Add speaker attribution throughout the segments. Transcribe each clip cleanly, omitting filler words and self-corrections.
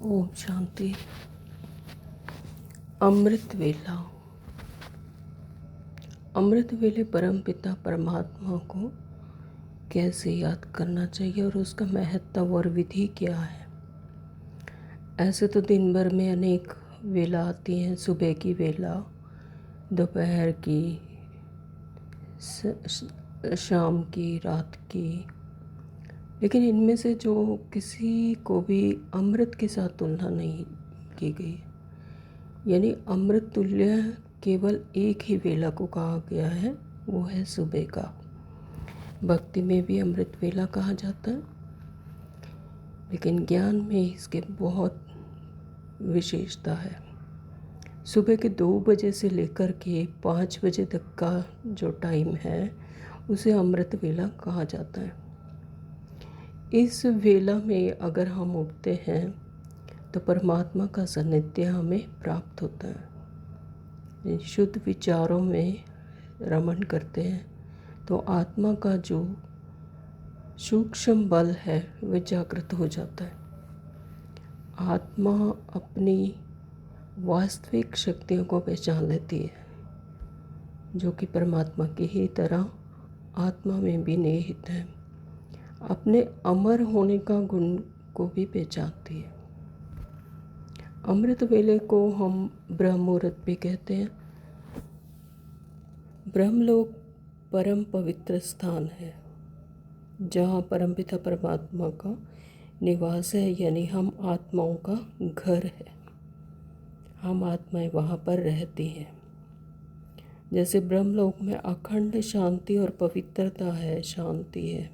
Speaker 1: ओम शांति। अमृत वेला। अमृत वेले परम पिता परमात्मा को कैसे याद करना चाहिए और उसका महत्व और विधि क्या है। ऐसे तो दिन भर में अनेक वेला आती हैं, सुबह की वेला, दोपहर की, शाम की, रात की, लेकिन इनमें से जो किसी को भी अमृत के साथ तुलना नहीं की गई, यानी अमृत तुल्य केवल एक ही वेला को कहा गया है, वो है सुबह का। भक्ति में भी अमृत वेला कहा जाता है, लेकिन ज्ञान में इसके बहुत विशेषता है। सुबह के 2 बजे से लेकर के 5 बजे तक का जो टाइम है उसे अमृत वेला कहा जाता है। इस वेला में अगर हम उठते हैं तो परमात्मा का सानिध्य हमें प्राप्त होता है। शुद्ध विचारों में रमण करते हैं तो आत्मा का जो सूक्ष्म बल है वह जागृत हो जाता है। आत्मा अपनी वास्तविक शक्तियों को पहचान लेती है, जो कि परमात्मा की ही तरह आत्मा में भी निहित है। अपने अमर होने का गुण को भी पहचानती है। अमृत वेले को हम ब्रह्म मुहूर्त भी कहते हैं। ब्रह्मलोक परम पवित्र स्थान है, जहाँ परमपिता परमात्मा का निवास है, यानी हम आत्माओं का घर है। हम आत्माएं वहाँ पर रहती हैं। जैसे ब्रह्मलोक में अखंड शांति और पवित्रता है, शांति है,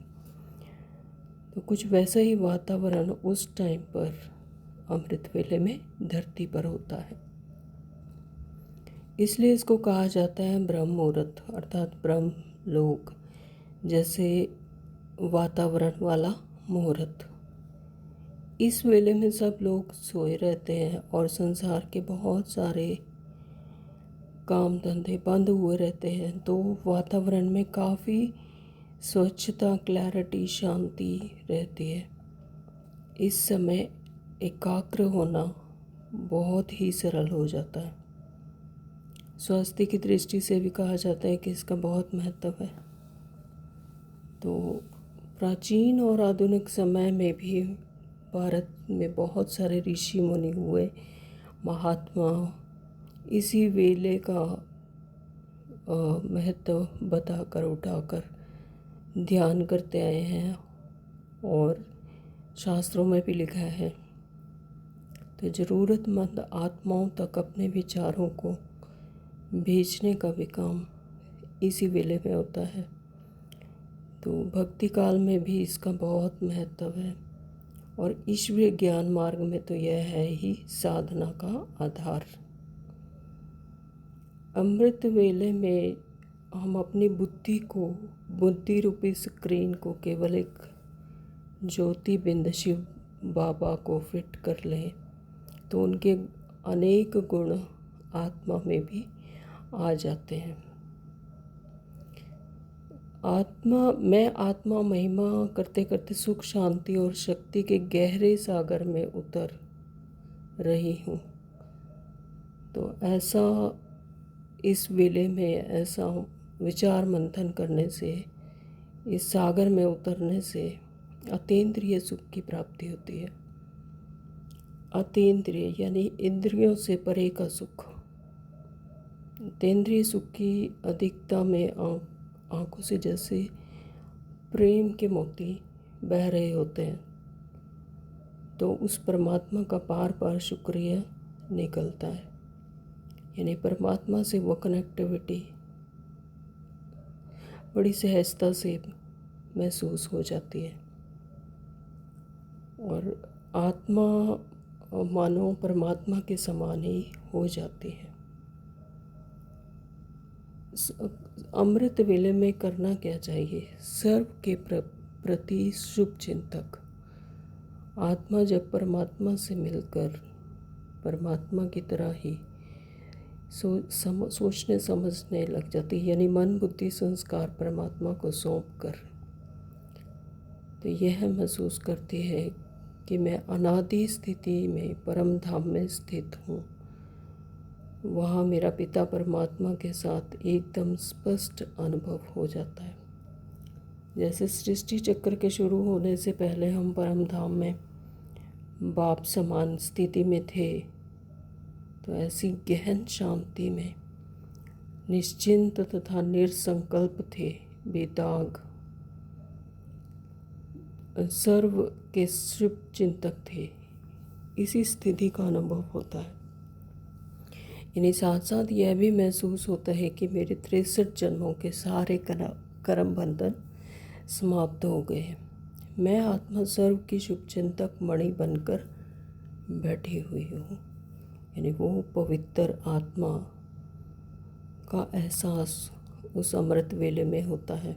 Speaker 1: तो कुछ वैसा ही वातावरण उस टाइम पर अमृत वेले में धरती पर होता है। इसलिए इसको कहा जाता है ब्रह्म मुहूर्त, अर्थात ब्रह्म लोक, जैसे वातावरण वाला मुहूर्त। इस वेले में सब लोग सोए रहते हैं और संसार के बहुत सारे काम धंधे बंद हुए रहते हैं, तो वातावरण में काफ़ी स्वच्छता, क्लैरिटी, शांति रहती है। इस समय एकाग्र होना बहुत ही सरल हो जाता है। स्वास्थ्य की दृष्टि से भी कहा जाता है कि इसका बहुत महत्व है। तो प्राचीन और आधुनिक समय में भी भारत में बहुत सारे ऋषि मुनि हुए, महात्मा इसी वेले का महत्व बताकर उठाकर ध्यान करते आए हैं और शास्त्रों में भी लिखा है। तो ज़रूरतमंद आत्माओं तक अपने विचारों को भेजने का भी काम इसी वेले में होता है। तो भक्ति काल में भी इसका बहुत महत्व है और ईश्वरीय ज्ञान मार्ग में तो यह है ही साधना का आधार। अमृत वेले में हम अपनी बुद्धि रूपी स्क्रीन को केवल एक ज्योति बिंद शिव बाबा को फिट कर लें तो उनके अनेक गुण आत्मा में भी आ जाते हैं। मैं आत्मा महिमा करते करते सुख, शांति और शक्ति के गहरे सागर में उतर रही हूँ। तो ऐसा इस वेले में ऐसा विचार मंथन करने से, इस सागर में उतरने से अतीन्द्रिय सुख की प्राप्ति होती है। अतीन्द्रिय यानी इंद्रियों से परे का सुख। अतीन्द्रिय सुख की अधिकता में आँखों से जैसे प्रेम के मोती बह रहे होते हैं, तो उस परमात्मा का बार बार शुक्रिया निकलता है, यानी परमात्मा से वो कनेक्टिविटी बड़ी सहजता से महसूस हो जाती है और आत्मा मानो परमात्मा के समान ही हो जाती है। अमृत वेले में करना क्या चाहिए? सर्व के प्रति शुभ चिंतक। आत्मा जब परमात्मा से मिलकर परमात्मा की तरह ही सोचने समझने लग जाती है, यानी मन, बुद्धि, संस्कार परमात्मा को सौंप कर, तो यह महसूस करती है कि मैं अनादि स्थिति में परम धाम में स्थित हूँ। वहाँ मेरा पिता परमात्मा के साथ एकदम स्पष्ट अनुभव हो जाता है। जैसे सृष्टि चक्र के शुरू होने से पहले हम परम धाम में बाप समान स्थिति में थे, तो ऐसी गहन शांति में निश्चिंत तथा निरसंकल्प थे, बेदाग सर्व के शुभ चिंतक थे। इसी स्थिति का अनुभव होता है। इन्हीं साथ साथ यह भी महसूस होता है कि मेरे 63 जन्मों के सारे कर्म बंधन समाप्त हो गए हैं। मैं आत्मा सर्व की शुभचिंतक मणि बनकर बैठी हुई हूँ। यानी वो पवित्र आत्मा का एहसास उस अमृत वेले में होता है।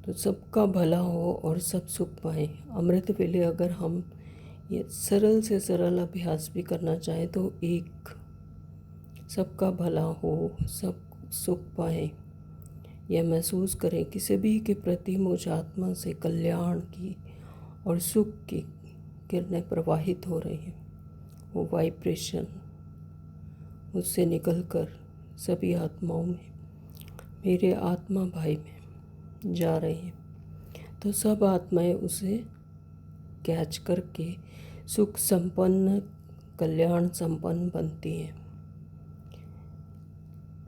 Speaker 1: तो सबका भला हो और सब सुख पाए। अमृत वेले अगर हम ये सरल से सरल अभ्यास भी करना चाहें तो एक सबका भला हो, सब सुख पाए, यह महसूस करें कि सभी के प्रति मुझ आत्मा से कल्याण की और सुख की किरणें प्रवाहित हो रही हैं। वो वाइब्रेशन मुझसे निकलकर सभी आत्माओं में, मेरे आत्मा भाई में जा रही हैं। तो सब आत्माएं उसे कैच करके सुख संपन्न, कल्याण संपन्न बनती हैं।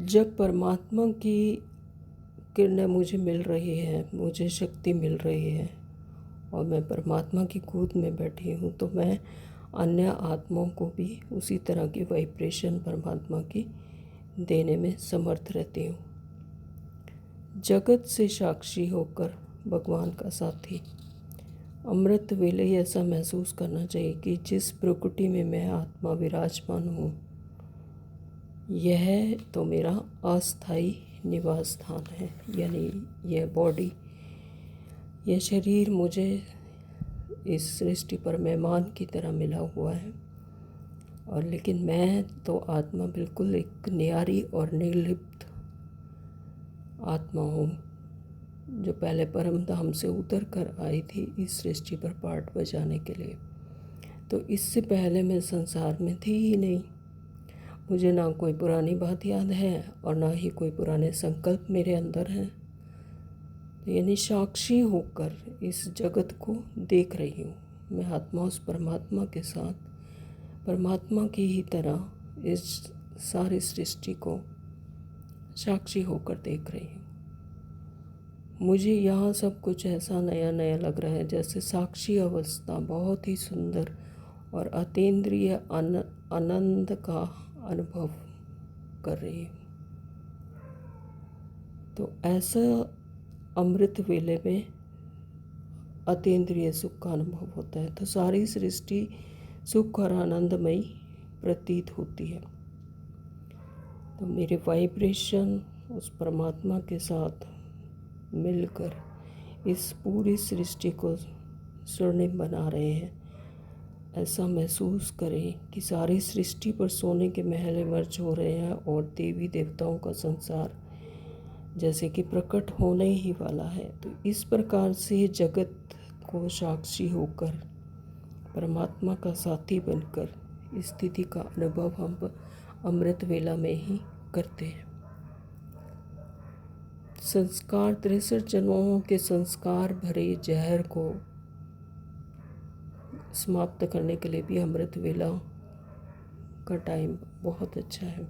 Speaker 1: जब परमात्मा की किरणें मुझे मिल रही है, मुझे शक्ति मिल रही है और मैं परमात्मा की गोद में बैठी हूँ, तो मैं अन्य आत्माओं को भी उसी तरह की वाइब्रेशन परमात्मा की देने में समर्थ रहती हूँ। जगत से साक्षी होकर भगवान का साथी। अमृत वेले ऐसा महसूस करना चाहिए कि जिस प्रकृति में मैं आत्मा विराजमान हूँ, यह तो मेरा अस्थायी निवास स्थान है। यानी यह बॉडी, यह शरीर मुझे इस सृष्टि पर मेहमान की तरह मिला हुआ है, और लेकिन मैं तो आत्मा बिल्कुल एक न्यारी और निर्लिप्त आत्मा हूँ, जो पहले परम धाम से उतर कर आई थी इस सृष्टि पर पार्ट बजाने के लिए। तो इससे पहले मैं संसार में थी ही नहीं। मुझे ना कोई पुरानी बात याद है और ना ही कोई पुराने संकल्प मेरे अंदर हैं। तो यानी साक्षी होकर इस जगत को देख रही हूँ। मैं आत्मा उस परमात्मा के साथ, परमात्मा की ही तरह इस सारी सृष्टि को साक्षी होकर देख रही हूँ। मुझे यहाँ सब कुछ ऐसा नया नया लग रहा है, जैसे साक्षी अवस्था बहुत ही सुंदर और अतीन्द्रिय आनंद का अनुभव कर रही हूँ। तो ऐसा अमृत वेले में अतीन्द्रिय सुख का अनुभव होता है। तो सारी सृष्टि सुख और आनंदमयी प्रतीत होती है। तो मेरे वाइब्रेशन उस परमात्मा के साथ मिलकर इस पूरी सृष्टि को स्वर्णिम बना रहे हैं। ऐसा महसूस करें कि सारी सृष्टि पर सोने के महल इमर्ज हो रहे हैं और देवी देवताओं का संसार जैसे कि प्रकट होने ही वाला है। तो इस प्रकार से जगत को साक्षी होकर परमात्मा का साथी बनकर इस स्थिति का अनुभव हम अमृत वेला में ही करते हैं। संस्कार 63 जन्मों के संस्कार भरे जहर को समाप्त करने के लिए भी अमृत वेला का टाइम बहुत अच्छा है।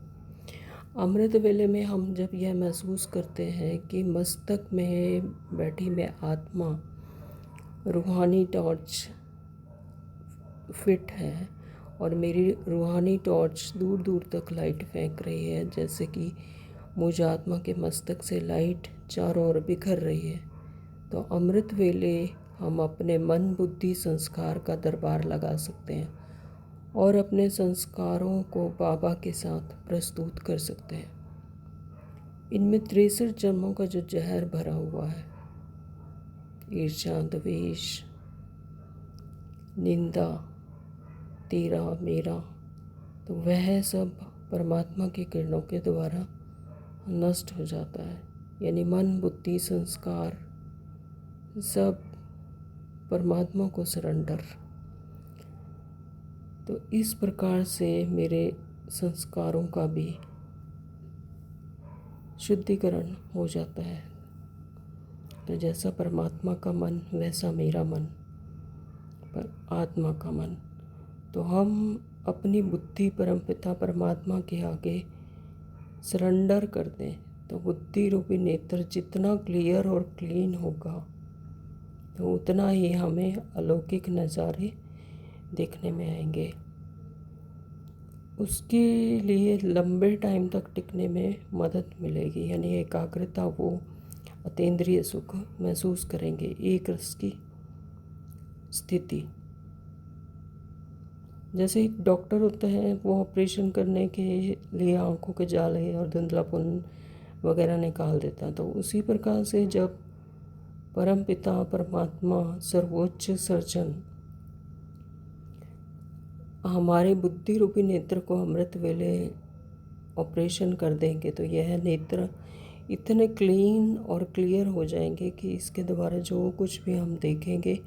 Speaker 1: अमृत वेले में हम जब यह महसूस करते हैं कि मस्तक में बैठी मैं आत्मा रूहानी टॉर्च फिट है और मेरी रूहानी टॉर्च दूर दूर तक लाइट फेंक रही है, जैसे कि मुझ आत्मा के मस्तक से लाइट चारों ओर बिखर रही है। तो अमृत वेले हम अपने मन बुद्धि संस्कार का दरबार लगा सकते हैं और अपने संस्कारों को बाबा के साथ प्रस्तुत कर सकते हैं। इनमें 63 जन्मों का जो जहर भरा हुआ है, ईर्ष्या, द्वेष, निंदा, तेरा मेरा, तो वह सब परमात्मा की किरणों के द्वारा नष्ट हो जाता है। यानी मन बुद्धि संस्कार सब परमात्मा को सरेंडर। तो इस प्रकार से मेरे संस्कारों का भी शुद्धिकरण हो जाता है। तो जैसा परमात्मा का मन वैसा मेरा मन, पर आत्मा का मन। तो हम अपनी बुद्धि परमपिता परमात्मा के आगे सरेंडर कर दें तो बुद्धि रूपी नेत्र जितना क्लियर और क्लीन होगा तो उतना ही हमें अलौकिक नज़ारे देखने में आएंगे। उसके लिए लंबे टाइम तक टिकने में मदद मिलेगी, यानी एकाग्रता, वो अतीन्द्रिय सुख महसूस करेंगे, एक रस की स्थिति। जैसे एक डॉक्टर होता है, वो ऑपरेशन करने के लिए आंखों के जाले और धुंधलापन वगैरह निकाल देता है। तो उसी प्रकार से जब परम पिता परमात्मा सर्वोच्च सर्जन हमारे बुद्धि रूपी नेत्र को अमृत वेले ऑपरेशन कर देंगे तो यह नेत्र इतने क्लीन और क्लियर हो जाएंगे कि इसके द्वारा जो कुछ भी हम देखेंगे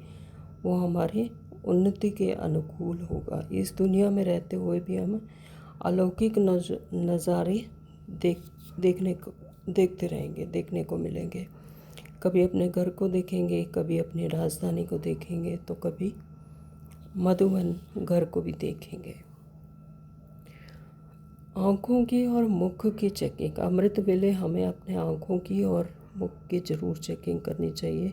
Speaker 1: वो हमारी उन्नति के अनुकूल होगा। इस दुनिया में रहते हुए भी हम अलौकिक नज़ारे देखते रहेंगे, देखने को मिलेंगे। कभी अपने घर को देखेंगे, कभी अपनी राजधानी को देखेंगे, तो कभी मधुबन घर को भी देखेंगे। आँखों की और मुख की चेकिंग। अमृत वेले हमें अपने आँखों की और मुख की ज़रूर चेकिंग करनी चाहिए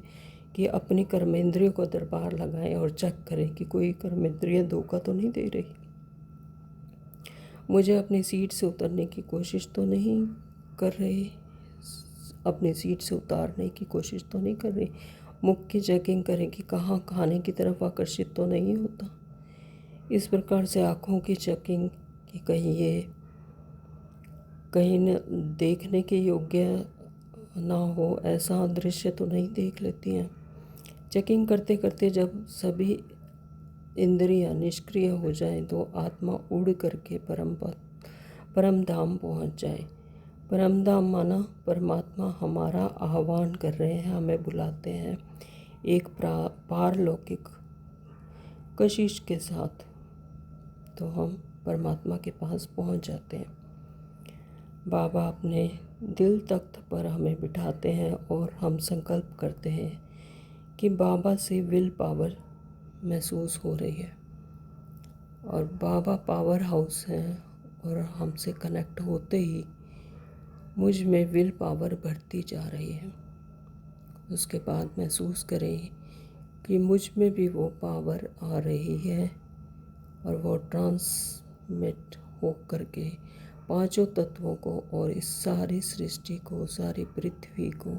Speaker 1: कि अपनी कर्मेंद्रियों को दरबार लगाएं और चेक करें कि कोई कर्मेंद्रिय धोखा तो नहीं दे रही, मुझे अपनी सीट से उतरने की कोशिश तो नहीं कर रही, अपनी सीट से उतारने की कोशिश तो नहीं कर रही। मुख की चेकिंग करें कि कहाँ खाने की तरफ आकर्षित तो नहीं होता। इस प्रकार से आँखों की चेकिंग कि कहीं न देखने के योग्य ना हो, ऐसा दृश्य तो नहीं देख लेती हैं। चेकिंग करते करते जब सभी इंद्रियां निष्क्रिय हो जाएं तो आत्मा उड़ करके परम धाम पहुँच जाए। परम धाम माना परमात्मा हमारा आह्वान कर रहे हैं, हमें बुलाते हैं एक पारलौकिक कशिश के साथ, तो हम परमात्मा के पास पहुँच जाते हैं। बाबा अपने दिल तख्त पर हमें बिठाते हैं और हम संकल्प करते हैं कि बाबा से विल पावर महसूस हो रही है और बाबा पावर हाउस हैं और हमसे कनेक्ट होते ही मुझ में विल पावर बढ़ती जा रही है। उसके बाद महसूस करें कि मुझ में भी वो पावर आ रही है और वो ट्रांसमिट हो करके पांचों तत्वों को और इस सारी सृष्टि को, सारी पृथ्वी को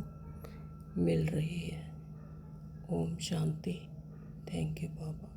Speaker 1: मिल रही है। ओम शांति। Thank you Baba.